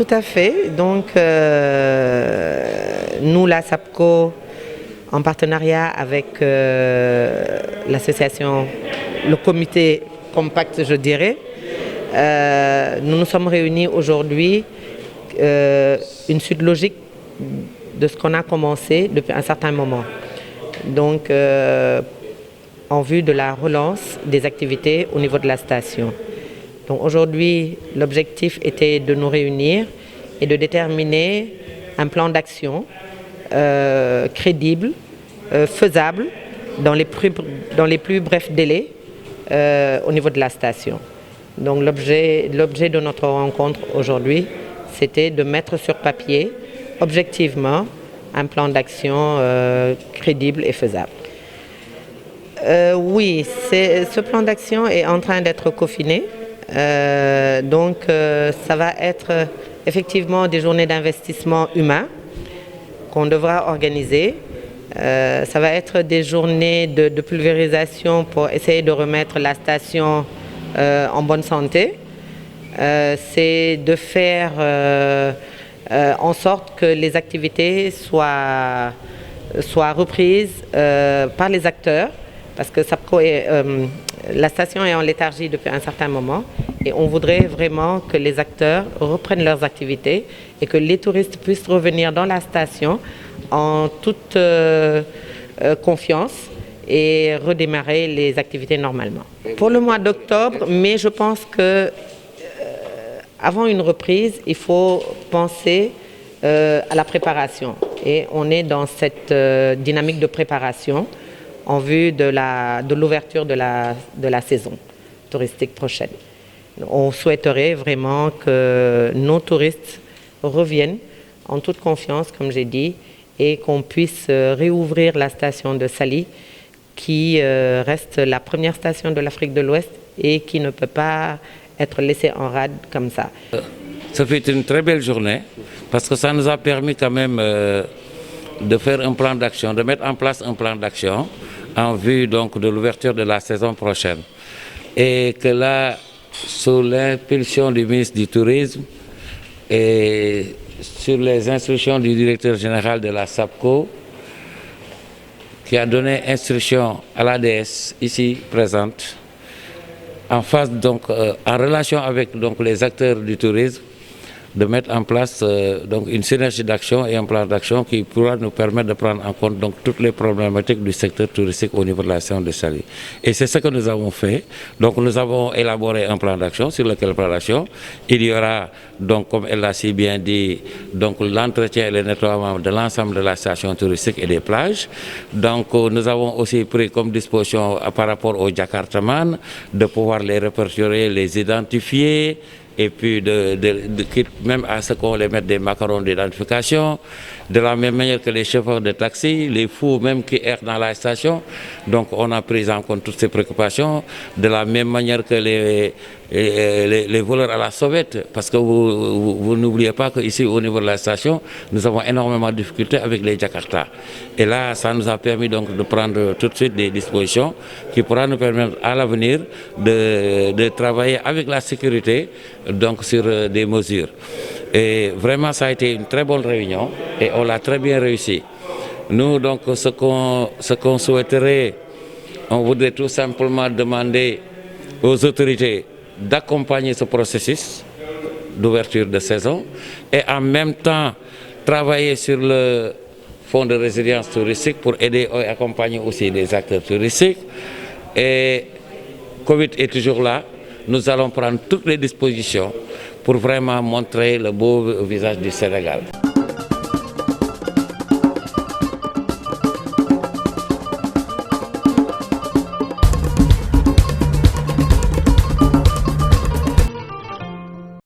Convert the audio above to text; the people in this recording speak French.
tout à fait. Donc, nous, la SAPCO, en partenariat avec l'association, le comité compact, je dirais, nous nous sommes réunis aujourd'hui, une suite logique de ce qu'on a commencé depuis un certain moment. Donc, en vue de la relance des activités au niveau de la station. Donc aujourd'hui, l'objectif était de nous réunir et de déterminer un plan d'action crédible, faisable, dans les plus brefs délais au niveau de la station. Donc l'objet de notre rencontre aujourd'hui, c'était de mettre sur papier, objectivement, un plan d'action crédible et faisable. Oui, ce plan d'action est en train d'être coffiné. Donc ça va être effectivement des journées d'investissement humain qu'on devra organiser. Ça va être des journées de pulvérisation pour essayer de remettre la station en bonne santé. C'est de faire en sorte que les activités soient reprises par les acteurs, parce que SAPCO la station est en léthargie depuis un certain moment et on voudrait vraiment que les acteurs reprennent leurs activités et que les touristes puissent revenir dans la station en toute confiance et redémarrer les activités normalement. Pour le mois d'octobre, mais je pense que avant une reprise, il faut penser à la préparation et on est dans cette dynamique de préparation en vue de l'ouverture de la saison touristique prochaine. On souhaiterait vraiment que nos touristes reviennent en toute confiance, comme j'ai dit, et qu'on puisse réouvrir la station de Saly, qui reste la première station de l'Afrique de l'Ouest et qui ne peut pas être laissée en rade comme ça. Ça fait une très belle journée parce que ça nous a permis quand même de faire un plan d'action, de mettre en place un plan d'action en vue donc de l'ouverture de la saison prochaine. Et que là, sous l'impulsion du ministre du Tourisme et sur les instructions du directeur général de la SAPCO, qui a donné instruction à l'ADS ici présente, en face donc en relation avec donc les acteurs du tourisme, de mettre en place donc une synergie d'action et un plan d'action qui pourra nous permettre de prendre en compte donc toutes les problématiques du secteur touristique au niveau de la station de Saly. Et c'est ce que nous avons fait. Donc nous avons élaboré un plan d'action sur lequel plan d'action il y aura donc, comme elle l'a si bien dit, donc l'entretien et le nettoiement de l'ensemble de la station touristique et des plages. Donc nous avons aussi pris comme disposition par rapport aux Jakartaman de pouvoir les répertorier, les identifier, et puis même à ce qu'on les mette des macarons d'identification, de la même manière que les chauffeurs de taxi, les fous même qui errent dans la station. Donc on a pris en compte toutes ces préoccupations, de la même manière que les voleurs à la sauvette, parce que vous n'oubliez pas qu'ici au niveau de la station, nous avons énormément de difficultés avec les Jakarta. Et là, ça nous a permis donc de prendre tout de suite des dispositions qui pourront nous permettre à l'avenir de travailler avec la sécurité donc sur des mesures. Et vraiment, ça a été une très bonne réunion et on l'a très bien réussi. Nous, donc, ce qu'on souhaiterait, on voudrait tout simplement demander aux autorités d'accompagner ce processus d'ouverture de saison et en même temps travailler sur le fonds de résilience touristique pour aider et accompagner aussi les acteurs touristiques. Et Covid est toujours là, nous allons prendre toutes les dispositions pour vraiment montrer le beau visage du Sénégal.